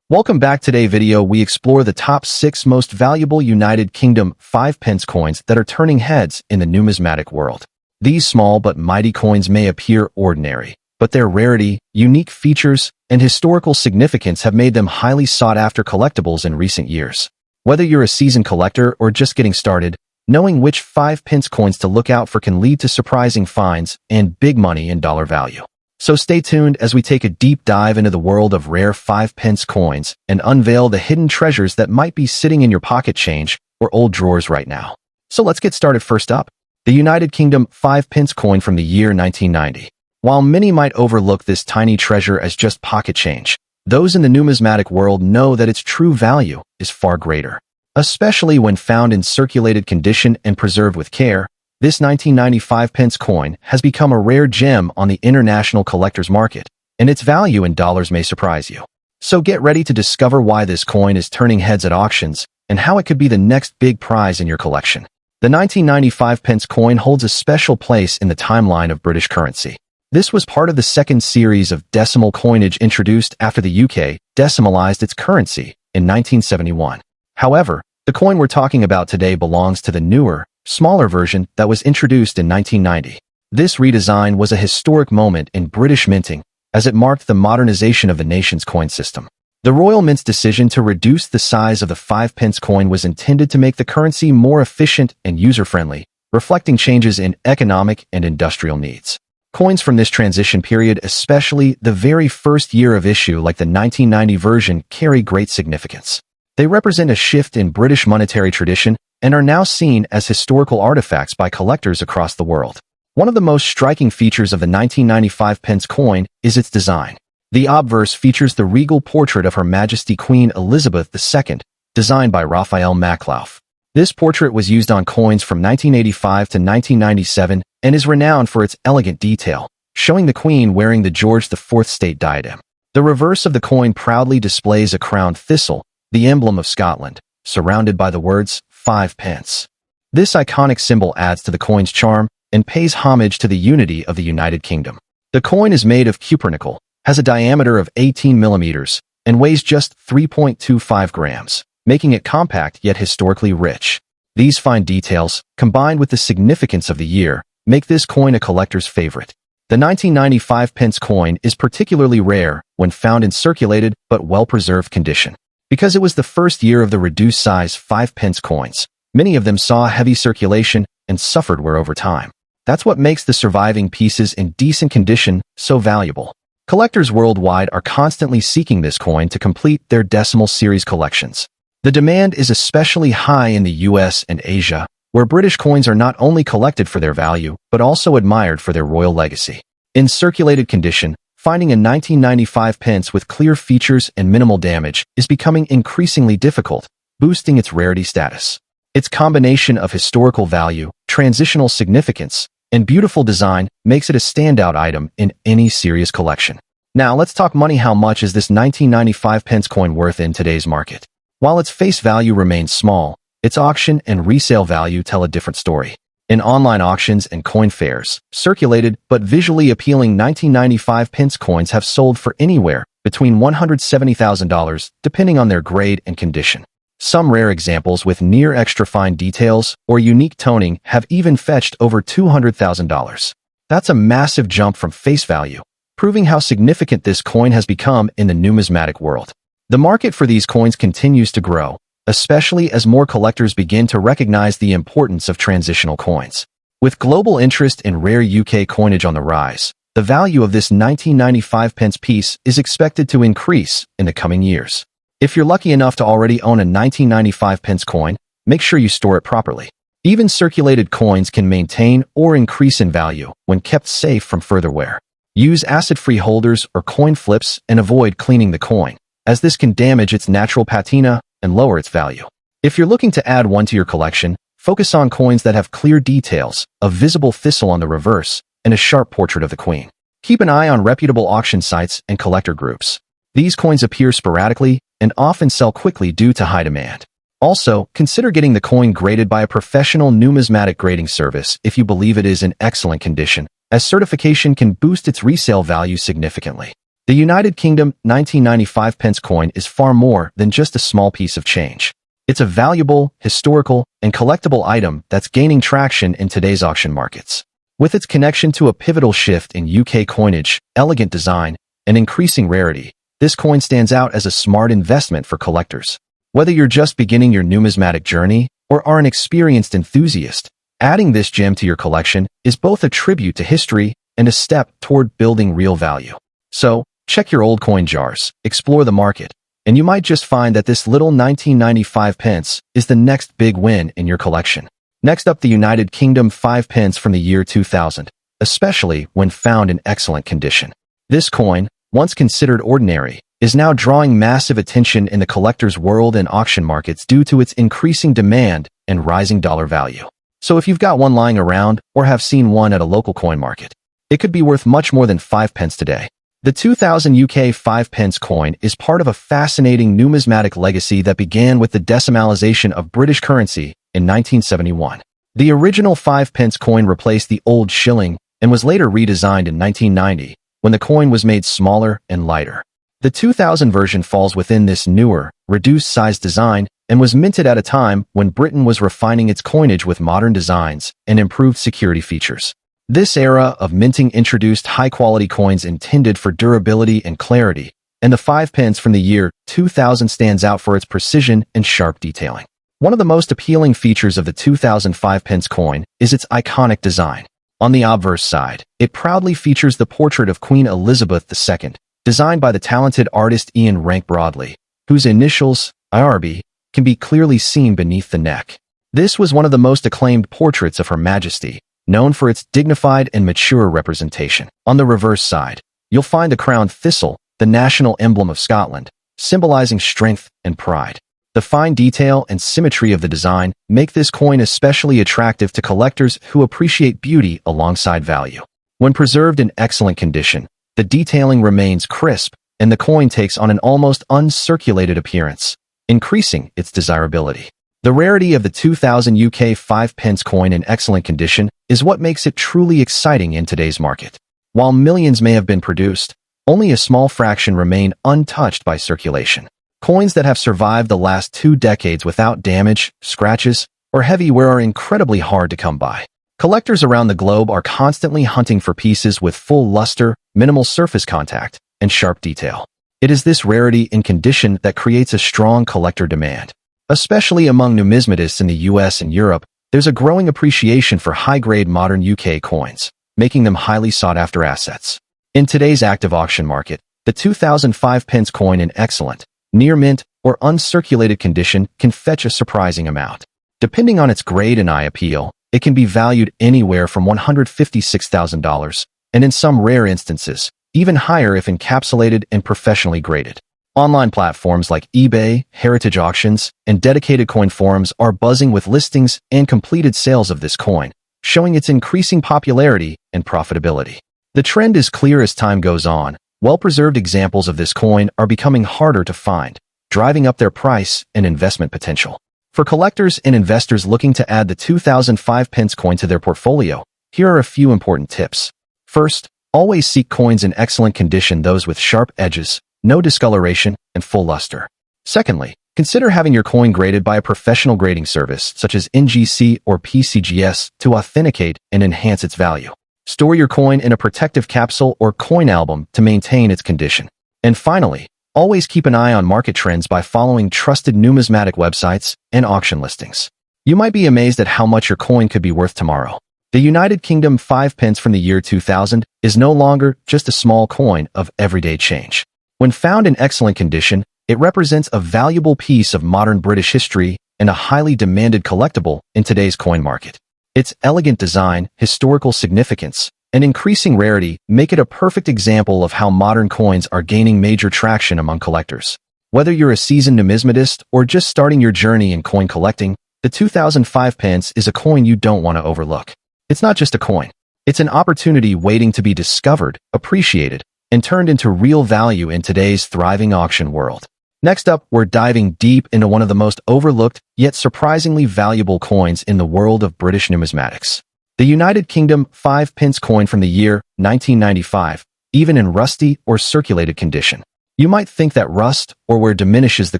Welcome back. Today's video, we explore the top 6 most valuable United Kingdom 5 pence coins that are turning heads in the numismatic world. These small but mighty coins may appear ordinary, but their rarity, unique features, and historical significance have made them highly sought-after collectibles in recent years. Whether you're a seasoned collector or just getting started, knowing which 5 pence coins to look out for can lead to surprising finds and big money in dollar value. So stay tuned as we take a deep dive into the world of rare 5 pence coins and unveil the hidden treasures that might be sitting in your pocket change or old drawers right now. So let's get started. First up, the United Kingdom 5 pence coin from the year 1990. While many might overlook this tiny treasure as just pocket change, those in the numismatic world know that its true value is far greater. Especially when found in circulated condition and preserved with care, this 1995 pence coin has become a rare gem on the international collector's market, and its value in dollars may surprise you. So get ready to discover why this coin is turning heads at auctions and how it could be the next big prize in your collection. The 1995 pence coin holds a special place in the timeline of British currency. This was part of the second series of decimal coinage introduced after the UK decimalized its currency in 1971. However, the coin we're talking about today belongs to the newer, smaller version that was introduced in 1990. This redesign was a historic moment in British minting, as it marked the modernization of the nation's coin system. The Royal Mint's decision to reduce the size of the 5 pence coin was intended to make the currency more efficient and user-friendly, reflecting changes in economic and industrial needs. Coins from this transition period, especially the very first year of issue like the 1990 version, carry great significance. They represent a shift in British monetary tradition and are now seen as historical artifacts by collectors across the world. One of the most striking features of the 1995 pence coin is its design. The obverse features the regal portrait of Her Majesty Queen Elizabeth II, designed by Raphael Maklauf. This portrait was used on coins from 1985 to 1997 and is renowned for its elegant detail, showing the Queen wearing the George IV state diadem. The reverse of the coin proudly displays a crowned thistle, the emblem of Scotland, surrounded by the words 5 pence. This iconic symbol adds to the coin's charm and pays homage to the unity of the United Kingdom. The coin is made of cupronickel, has a diameter of 18 millimeters, and weighs just 3.25 grams, making it compact yet historically rich. These fine details, combined with the significance of the year, make this coin a collector's favorite. The 1995 pence coin is particularly rare when found in circulated but well-preserved condition. Because it was the first year of the reduced-size 5 pence coins, many of them saw heavy circulation and suffered wear over time. That's what makes the surviving pieces in decent condition so valuable. Collectors worldwide are constantly seeking this coin to complete their decimal series collections. The demand is especially high in the US and Asia, where British coins are not only collected for their value, but also admired for their royal legacy. In circulated condition, finding a 1995 pence with clear features and minimal damage is becoming increasingly difficult, boosting its rarity status. Its combination of historical value, transitional significance, and beautiful design makes it a standout item in any serious collection. Now let's talk money. How much is this 1995 pence coin worth in today's market? While its face value remains small, its auction and resale value tell a different story. In online auctions and coin fairs, circulated but visually appealing 1995 pence coins have sold for anywhere between $170,000 depending on their grade and condition. Some rare examples with near extra-fine details or unique toning have even fetched over $200,000. That's a massive jump from face value, proving how significant this coin has become in the numismatic world. The market for these coins continues to grow, especially as more collectors begin to recognize the importance of transitional coins. With global interest in rare UK coinage on the rise, the value of this 1995 pence piece is expected to increase in the coming years. If you're lucky enough to already own a 1995 pence coin, make sure you store it properly. Even circulated coins can maintain or increase in value when kept safe from further wear. Use acid-free holders or coin flips and avoid cleaning the coin, as this can damage its natural patina and lower its value. If you're looking to add one to your collection, focus on coins that have clear details, a visible thistle on the reverse, and a sharp portrait of the Queen. Keep an eye on reputable auction sites and collector groups. These coins appear sporadically and often sell quickly due to high demand. Also, consider getting the coin graded by a professional numismatic grading service if you believe it is in excellent condition, as certification can boost its resale value significantly. The United Kingdom 1995 pence coin is far more than just a small piece of change. It's a valuable, historical, and collectible item that's gaining traction in today's auction markets. With its connection to a pivotal shift in UK coinage, elegant design, and increasing rarity, this coin stands out as a smart investment for collectors. Whether you're just beginning your numismatic journey or are an experienced enthusiast, adding this gem to your collection is both a tribute to history and a step toward building real value. So, check your old coin jars, explore the market, and you might just find that this little 1995 pence is the next big win in your collection. Next up, the United Kingdom 5 pence from the year 2000, especially when found in excellent condition. This coin, once considered ordinary, is now drawing massive attention in the collector's world and auction markets due to its increasing demand and rising dollar value. So if you've got one lying around or have seen one at a local coin market, it could be worth much more than 5 pence today. The 2000 UK 5 pence coin is part of a fascinating numismatic legacy that began with the decimalization of British currency in 1971. The original 5 pence coin replaced the old shilling and was later redesigned in 1990 when the coin was made smaller and lighter. The 2000 version falls within this newer, reduced-size design and was minted at a time when Britain was refining its coinage with modern designs and improved security features. This era of minting introduced high-quality coins intended for durability and clarity, and the 5 pence from the year 2000 stands out for its precision and sharp detailing. One of the most appealing features of the 2005 pence coin is its iconic design. On the obverse side, it proudly features the portrait of Queen Elizabeth II, designed by the talented artist Ian Rank Broadley, whose initials, IRB, can be clearly seen beneath the neck. This was one of the most acclaimed portraits of Her Majesty, known for its dignified and mature representation. On the reverse side, you'll find the crowned thistle, the national emblem of Scotland, symbolizing strength and pride. The fine detail and symmetry of the design make this coin especially attractive to collectors who appreciate beauty alongside value. When preserved in excellent condition, the detailing remains crisp, and the coin takes on an almost uncirculated appearance, increasing its desirability. The rarity of the 2000 UK 5 pence coin in excellent condition is what makes it truly exciting in today's market. While millions may have been produced, only a small fraction remain untouched by circulation. Coins that have survived the last 2 decades without damage, scratches, or heavy wear are incredibly hard to come by. Collectors around the globe are constantly hunting for pieces with full luster, minimal surface contact, and sharp detail. It is this rarity in condition that creates a strong collector demand. Especially among numismatists in the US and Europe, there's a growing appreciation for high-grade modern UK coins, making them highly sought-after assets. In today's active auction market, the 2005 pence coin in excellent, near-mint, or uncirculated condition can fetch a surprising amount. Depending on its grade and eye appeal, it can be valued anywhere from $156,000, and in some rare instances, even higher if encapsulated and professionally graded. Online platforms like eBay, heritage auctions, and dedicated coin forums are buzzing with listings and completed sales of this coin, showing its increasing popularity and profitability. The trend is clear as time goes on. Well-preserved examples of this coin are becoming harder to find, driving up their price and investment potential. For collectors and investors looking to add the 2005 pence coin to their portfolio, here are a few important tips. First, always seek coins in excellent condition, those with sharp edges, no discoloration, and full luster. Secondly, consider having your coin graded by a professional grading service such as NGC or PCGS to authenticate and enhance its value. Store your coin in a protective capsule or coin album to maintain its condition. And finally, always keep an eye on market trends by following trusted numismatic websites and auction listings. You might be amazed at how much your coin could be worth tomorrow. The United Kingdom 5 pence from the year 2000 is no longer just a small coin of everyday change. When found in excellent condition, it represents a valuable piece of modern British history and a highly demanded collectible in today's coin market. Its elegant design, historical significance, and increasing rarity make it a perfect example of how modern coins are gaining major traction among collectors. Whether you're a seasoned numismatist or just starting your journey in coin collecting, the 2005 pence is a coin you don't want to overlook. It's not just a coin. It's an opportunity waiting to be discovered, appreciated, and turned into real value in today's thriving auction world. Next up, we're diving deep into one of the most overlooked, yet surprisingly valuable coins in the world of British numismatics. The United Kingdom 5 pence coin from the year 1995, even in rusty or circulated condition. You might think that rust or wear diminishes the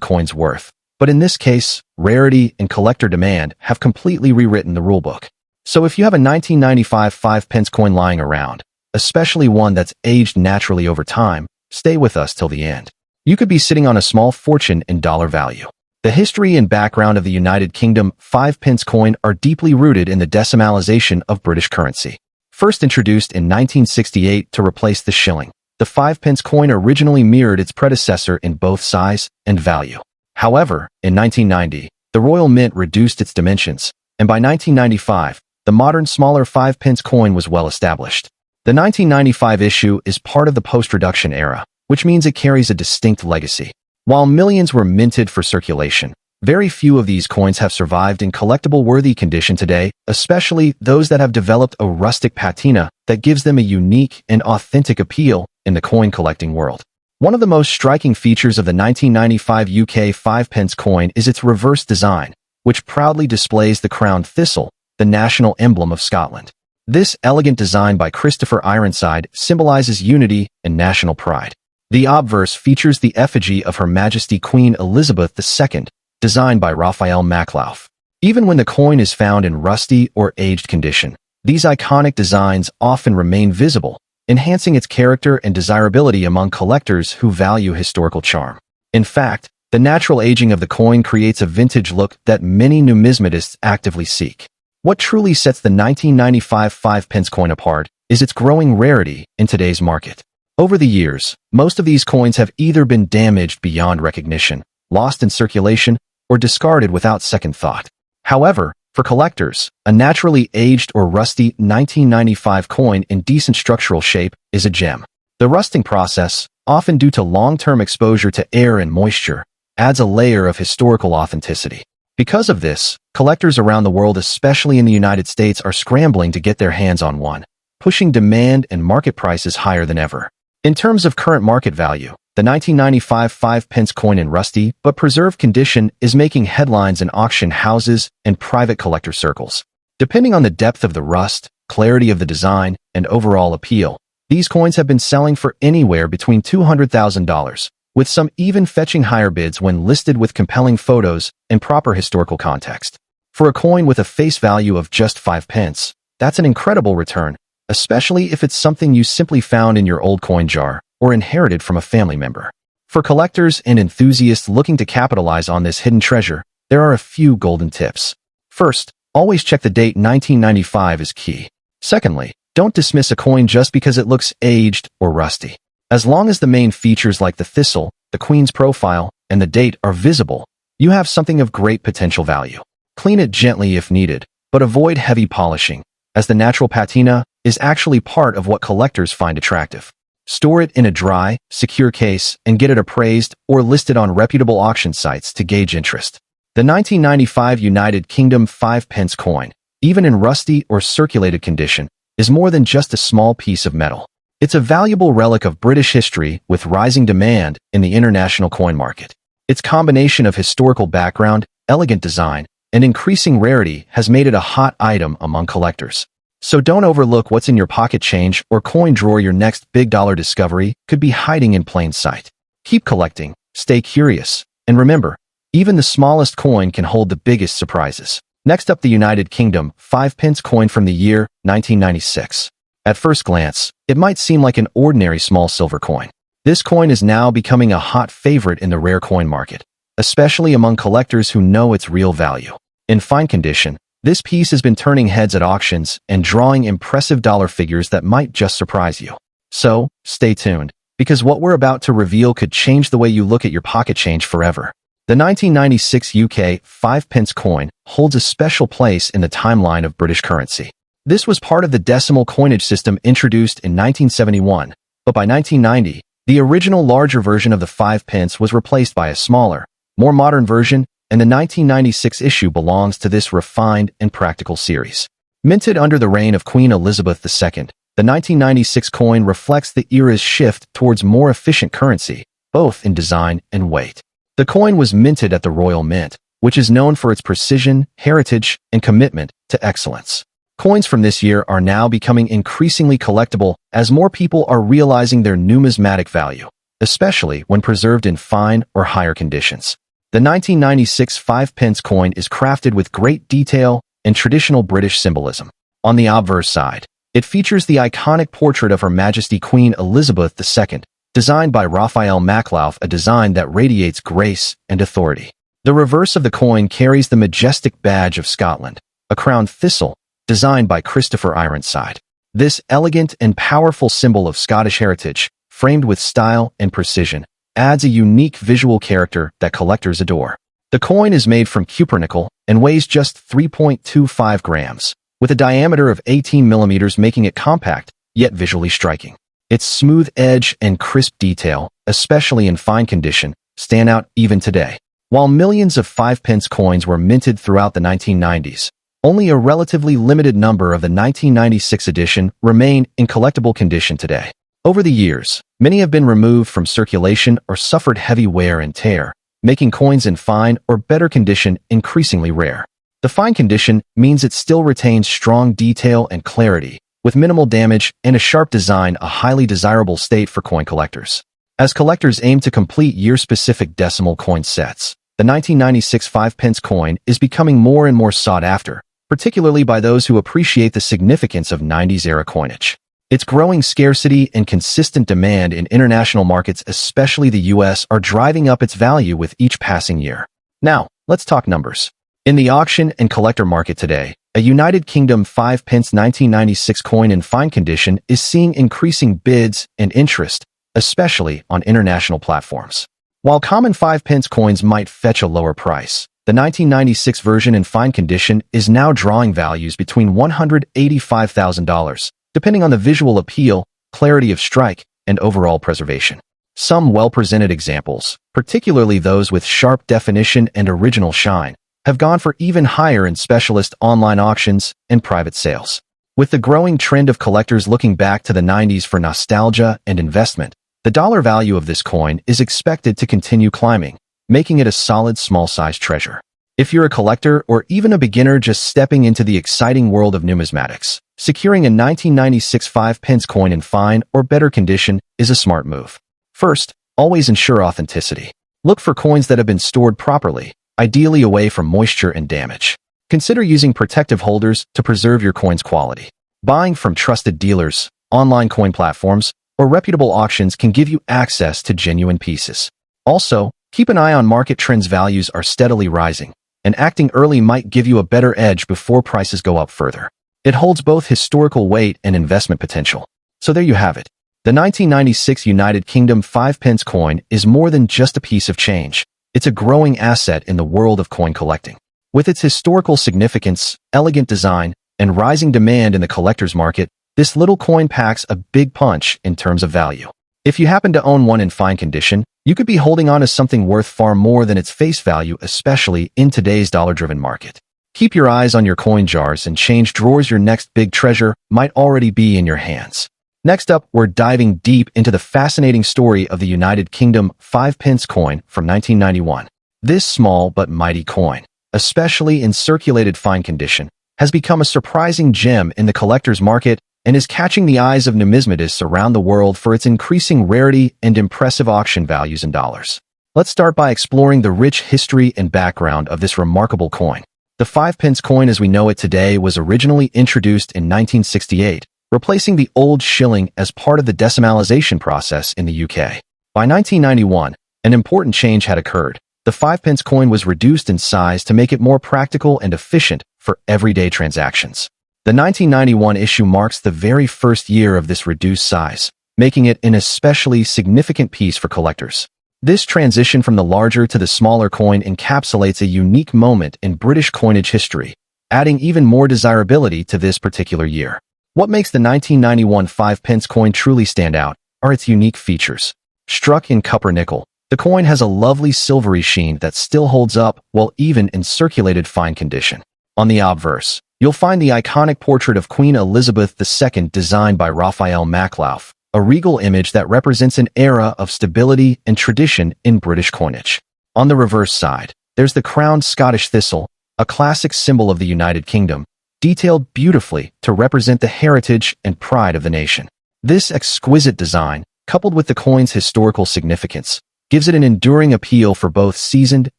coin's worth, but in this case, rarity and collector demand have completely rewritten the rulebook. So if you have a 1995 5-pence coin lying around, especially one that's aged naturally over time, stay with us till the end. You could be sitting on a small fortune in dollar value. The history and background of the United Kingdom 5-pence coin are deeply rooted in the decimalization of British currency. First introduced in 1968 to replace the shilling, the 5-pence coin originally mirrored its predecessor in both size and value. However, in 1990, the Royal Mint reduced its dimensions, and by 1995, the modern smaller 5-pence coin was well established. The 1995 issue is part of the post-reduction era, which means it carries a distinct legacy. While millions were minted for circulation, very few of these coins have survived in collectible-worthy condition today, especially those that have developed a rustic patina that gives them a unique and authentic appeal in the coin collecting world. One of the most striking features of the 1995 UK 5-pence coin is its reverse design, which proudly displays the crowned thistle, the national emblem of Scotland. This elegant design by Christopher Ironside symbolizes unity and national pride. The obverse features the effigy of Her Majesty Queen Elizabeth II, designed by Raphael Maklauf. Even when the coin is found in rusty or aged condition, these iconic designs often remain visible, enhancing its character and desirability among collectors who value historical charm. In fact, the natural aging of the coin creates a vintage look that many numismatists actively seek. What truly sets the 1995 5-pence coin apart is its growing rarity in today's market. Over the years, most of these coins have either been damaged beyond recognition, lost in circulation, or discarded without second thought. However, for collectors, a naturally aged or rusty 1995 coin in decent structural shape is a gem. The rusting process, often due to long-term exposure to air and moisture, adds a layer of historical authenticity. Because of this, collectors around the world, especially in the United States, are scrambling to get their hands on one, pushing demand and market prices higher than ever. In terms of current market value, the 1995 5-pence coin in rusty but preserved condition is making headlines in auction houses and private collector circles. Depending on the depth of the rust, clarity of the design, and overall appeal, these coins have been selling for anywhere between $200,000, with some even fetching higher bids when listed with compelling photos and proper historical context. For a coin with a face value of just 5 pence, that's an incredible return, especially if it's something you simply found in your old coin jar or inherited from a family member. For collectors and enthusiasts looking to capitalize on this hidden treasure, there are a few golden tips. First, always check the date. 1995 is key. Secondly, don't dismiss a coin just because it looks aged or rusty. As long as the main features like the thistle, the queen's profile, and the date are visible, you have something of great potential value. Clean it gently if needed, but avoid heavy polishing, as the natural patina is actually part of what collectors find attractive. Store it in a dry, secure case and get it appraised or listed on reputable auction sites to gauge interest. The 1995 United Kingdom 5-pence coin, even in rusty or circulated condition, is more than just a small piece of metal. It's a valuable relic of British history with rising demand in the international coin market. Its combination of historical background, elegant design, and increasing rarity has made it a hot item among collectors. So don't overlook what's in your pocket change or coin drawer. Your next big dollar discovery could be hiding in plain sight. Keep collecting, stay curious, and remember, even the smallest coin can hold the biggest surprises. Next up, the United Kingdom 5-pence coin from the year 1996. At first glance, it might seem like an ordinary small silver coin. This coin is now becoming a hot favorite in the rare coin market, especially among collectors who know its real value. In fine condition, this piece has been turning heads at auctions and drawing impressive dollar figures that might just surprise you. So, stay tuned, because what we're about to reveal could change the way you look at your pocket change forever. The 1996 UK 5-pence coin holds a special place in the timeline of British currency. This was part of the decimal coinage system introduced in 1971, but by 1990, the original larger version of the 5 pence was replaced by a smaller, more modern version, and the 1996 issue belongs to this refined and practical series. Minted under the reign of Queen Elizabeth II, the 1996 coin reflects the era's shift towards more efficient currency, both in design and weight. The coin was minted at the Royal Mint, which is known for its precision, heritage, and commitment to excellence. Coins from this year are now becoming increasingly collectible as more people are realizing their numismatic value, especially when preserved in fine or higher conditions. The 1996 5-pence coin is crafted with great detail and traditional British symbolism. On the obverse side, it features the iconic portrait of Her Majesty Queen Elizabeth II, designed by Raphael Maklauf, a design that radiates grace and authority. The reverse of the coin carries the majestic badge of Scotland, a crowned thistle, designed by Christopher Ironside. This elegant and powerful symbol of Scottish heritage, framed with style and precision, adds a unique visual character that collectors adore. The coin is made from cupronickel and weighs just 3.25 grams, with a diameter of 18 millimeters, making it compact, yet visually striking. Its smooth edge and crisp detail, especially in fine condition, stand out even today. While millions of 5-pence coins were minted throughout the 1990s, only a relatively limited number of the 1996 edition remain in collectible condition today. Over the years, many have been removed from circulation or suffered heavy wear and tear, making coins in fine or better condition increasingly rare. The fine condition means it still retains strong detail and clarity, with minimal damage and a sharp design, a highly desirable state for coin collectors. As collectors aim to complete year-specific decimal coin sets, the 1996 5-pence coin is becoming more and more sought after, particularly by those who appreciate the significance of 90s-era coinage. Its growing scarcity and consistent demand in international markets, especially the US, are driving up its value with each passing year. Now, let's talk numbers. In the auction and collector market today, a United Kingdom 5-pence 1996 coin in fine condition is seeing increasing bids and interest, especially on international platforms. While common 5-pence coins might fetch a lower price, the 1996 version in fine condition is now drawing values between $185,000, depending on the visual appeal, clarity of strike, and overall preservation. Some well-presented examples, particularly those with sharp definition and original shine, have gone for even higher in specialist online auctions and private sales. With the growing trend of collectors looking back to the 90s for nostalgia and investment, the dollar value of this coin is expected to continue climbing, making it a solid small-sized treasure. If you're a collector or even a beginner just stepping into the exciting world of numismatics, securing a 1996 5-pence coin in fine or better condition is a smart move. First, always ensure authenticity. Look for coins that have been stored properly, ideally away from moisture and damage. Consider using protective holders to preserve your coin's quality. Buying from trusted dealers, online coin platforms, or reputable auctions can give you access to genuine pieces. Also, keep an eye on market trends. Values are steadily rising, and acting early might give you a better edge before prices go up further. It holds both historical weight and investment potential. So there you have it. The 1996 United Kingdom 5-pence coin is more than just a piece of change. It's a growing asset in the world of coin collecting. With its historical significance, elegant design, and rising demand in the collector's market, this little coin packs a big punch in terms of value. If you happen to own one in fine condition, you could be holding on to something worth far more than its face value, especially in today's dollar-driven market. Keep your eyes on your coin jars and change drawers. Your next big treasure might already be in your hands. Next up, we're diving deep into the fascinating story of the United Kingdom 5-pence coin from 1991. This small but mighty coin, especially in circulated fine condition, has become a surprising gem in the collector's market and is catching the eyes of numismatists around the world for its increasing rarity and impressive auction values in dollars. Let's start by exploring the rich history and background of this remarkable coin. The 5-pence coin as we know it today was originally introduced in 1968, replacing the old shilling as part of the decimalization process in the UK. By 1991, an important change had occurred. The 5-pence coin was reduced in size to make it more practical and efficient for everyday transactions. The 1991 issue marks the very first year of this reduced size, making it an especially significant piece for collectors. This transition from the larger to the smaller coin encapsulates a unique moment in British coinage history, adding even more desirability to this particular year. What makes the 1991 5-pence coin truly stand out are its unique features. Struck in copper nickel, the coin has a lovely silvery sheen that still holds up while even in circulated fine condition. On the obverse, you'll find the iconic portrait of Queen Elizabeth II designed by Raphael Maklauf, a regal image that represents an era of stability and tradition in British coinage. On the reverse side, there's the crowned Scottish thistle, a classic symbol of the United Kingdom, detailed beautifully to represent the heritage and pride of the nation. This exquisite design, coupled with the coin's historical significance, gives it an enduring appeal for both seasoned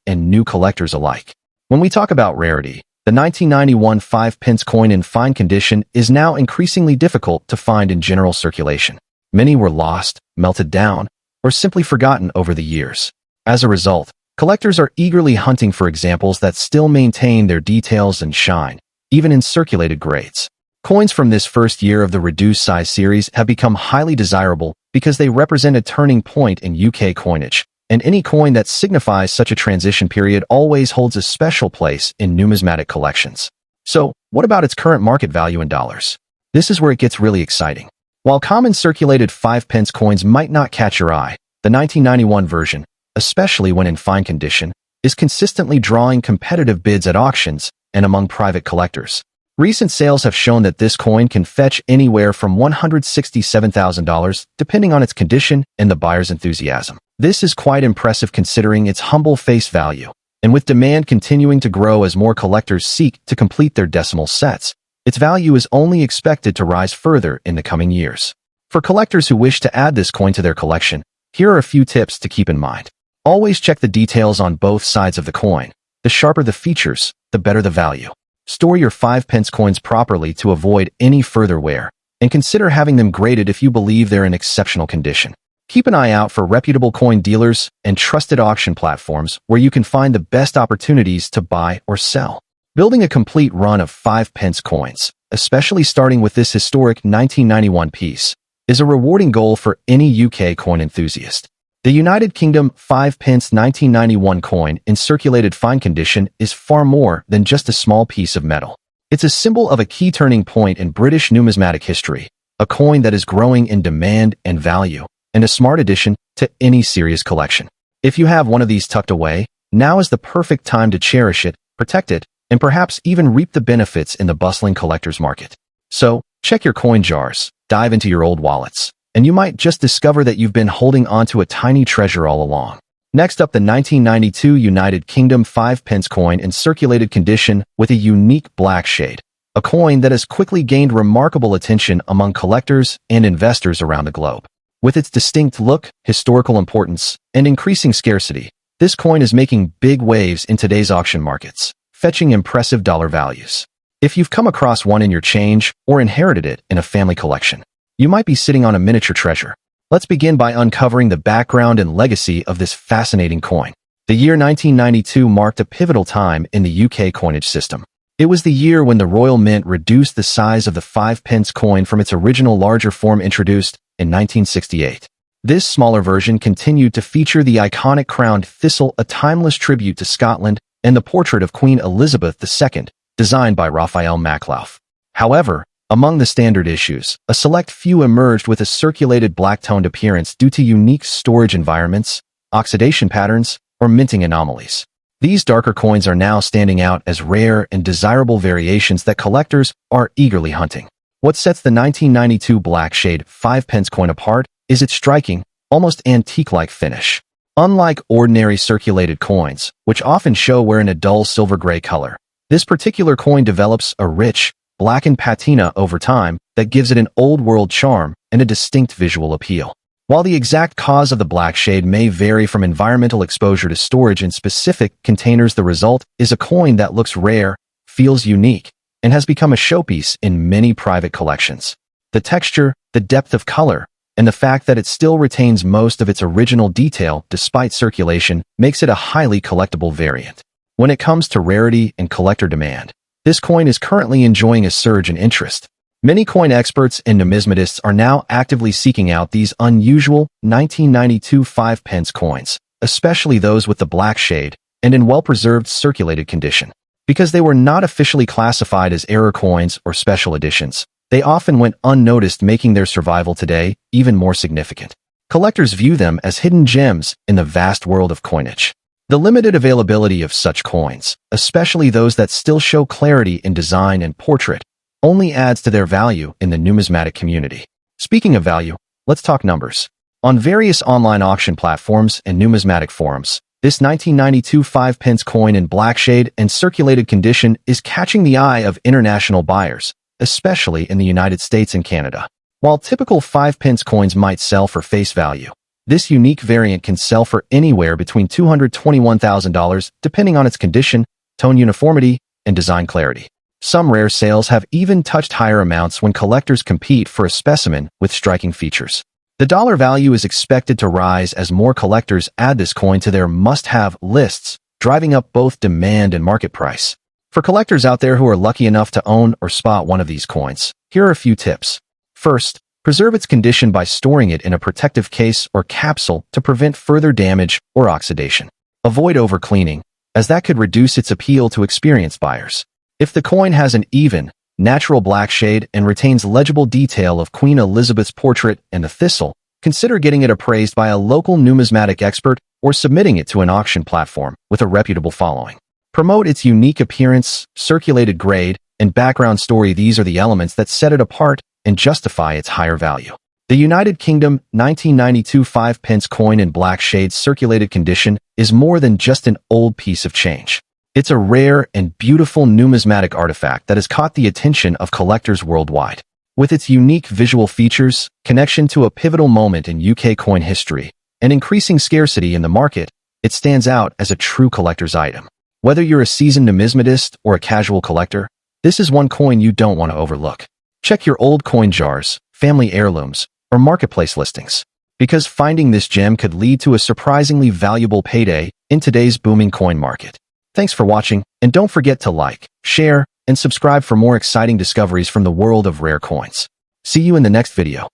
and new collectors alike. When we talk about rarity, the 1991 5-pence coin in fine condition is now increasingly difficult to find in general circulation. Many were lost, melted down, or simply forgotten over the years. As a result, collectors are eagerly hunting for examples that still maintain their details and shine, even in circulated grades. Coins from this first year of the reduced size series have become highly desirable because they represent a turning point in UK coinage, and any coin that signifies such a transition period always holds a special place in numismatic collections. So, what about its current market value in dollars? This is where it gets really exciting. While common circulated 5-pence coins might not catch your eye, the 1991 version, especially when in fine condition, is consistently drawing competitive bids at auctions and among private collectors. Recent sales have shown that this coin can fetch anywhere from $167,000 depending on its condition and the buyer's enthusiasm. This is quite impressive considering its humble face value, and with demand continuing to grow as more collectors seek to complete their decimal sets, its value is only expected to rise further in the coming years. For collectors who wish to add this coin to their collection, here are a few tips to keep in mind. Always check the details on both sides of the coin. The sharper the features, the better the value. Store your 5-pence coins properly to avoid any further wear, and consider having them graded if you believe they're in exceptional condition. Keep an eye out for reputable coin dealers and trusted auction platforms where you can find the best opportunities to buy or sell. Building a complete run of 5-pence coins, especially starting with this historic 1991 piece, is a rewarding goal for any UK coin enthusiast. The United Kingdom 5-pence 1991 coin in circulated fine condition is far more than just a small piece of metal. It's a symbol of a key turning point in British numismatic history, a coin that is growing in demand and value, and a smart addition to any serious collection. If you have one of these tucked away, now is the perfect time to cherish it, protect it, and perhaps even reap the benefits in the bustling collector's market. So, check your coin jars, dive into your old wallets, and you might just discover that you've been holding onto a tiny treasure all along. Next up, the 1992 United Kingdom 5-pence coin in circulated condition with a unique black shade, a coin that has quickly gained remarkable attention among collectors and investors around the globe. With its distinct look, historical importance, and increasing scarcity, this coin is making big waves in today's auction markets, fetching impressive dollar values. If you've come across one in your change or inherited it in a family collection, you might be sitting on a miniature treasure. Let's begin by uncovering the background and legacy of this fascinating coin. The year 1992 marked a pivotal time in the UK coinage system. It was the year when the Royal Mint reduced the size of the 5-pence coin from its original larger form introduced in 1968. This smaller version continued to feature the iconic crowned thistle, a timeless tribute to Scotland, and the portrait of Queen Elizabeth II, designed by Raphael Maklauf. However, among the standard issues, a select few emerged with a circulated black-toned appearance due to unique storage environments, oxidation patterns, or minting anomalies. These darker coins are now standing out as rare and desirable variations that collectors are eagerly hunting. What sets the 1992 black shade 5-pence coin apart is its striking, almost antique-like finish. Unlike ordinary circulated coins, which often show wear in a dull silver-gray color, this particular coin develops a rich, blackened patina over time that gives it an old-world charm and a distinct visual appeal. While the exact cause of the black shade may vary from environmental exposure to storage in specific containers, the result is a coin that looks rare, feels unique, and has become a showpiece in many private collections. The texture, the depth of color, and the fact that it still retains most of its original detail despite circulation makes it a highly collectible variant. When it comes to rarity and collector demand, this coin is currently enjoying a surge in interest. Many coin experts and numismatists are now actively seeking out these unusual 1992 5-pence coins, especially those with the black shade and in well-preserved circulated condition. Because they were not officially classified as error coins or special editions, they often went unnoticed, making their survival today even more significant. Collectors view them as hidden gems in the vast world of coinage. The limited availability of such coins, especially those that still show clarity in design and portrait, only adds to their value in the numismatic community. Speaking of value, let's talk numbers. On various online auction platforms and numismatic forums, This 1992 5-pence coin in black shade and circulated condition is catching the eye of international buyers, especially in the United States and Canada. While typical 5-pence coins might sell for face value, this unique variant can sell for anywhere between $221,000 depending on its condition, tone uniformity, and design clarity. Some rare sales have even touched higher amounts when collectors compete for a specimen with striking features. The dollar value is expected to rise as more collectors add this coin to their must-have lists, driving up both demand and market price. For collectors out there who are lucky enough to own or spot one of these coins, here are a few tips. First, preserve its condition by storing it in a protective case or capsule to prevent further damage or oxidation. Avoid overcleaning, as that could reduce its appeal to experienced buyers. If the coin has an even, natural black shade and retains legible detail of Queen Elizabeth's portrait and the thistle, consider getting it appraised by a local numismatic expert or submitting it to an auction platform with a reputable following. Promote its unique appearance, circulated grade, and background story. These are the elements that set it apart and justify its higher value. The United Kingdom 1992 5-pence coin in black shade circulated condition is more than just an old piece of change. It's a rare and beautiful numismatic artifact that has caught the attention of collectors worldwide. With its unique visual features, connection to a pivotal moment in UK coin history, and increasing scarcity in the market, it stands out as a true collector's item. Whether you're a seasoned numismatist or a casual collector, this is one coin you don't want to overlook. Check your old coin jars, family heirlooms, or marketplace listings, because finding this gem could lead to a surprisingly valuable payday in today's booming coin market. Thanks for watching, and don't forget to like, share, and subscribe for more exciting discoveries from the world of rare coins. See you in the next video.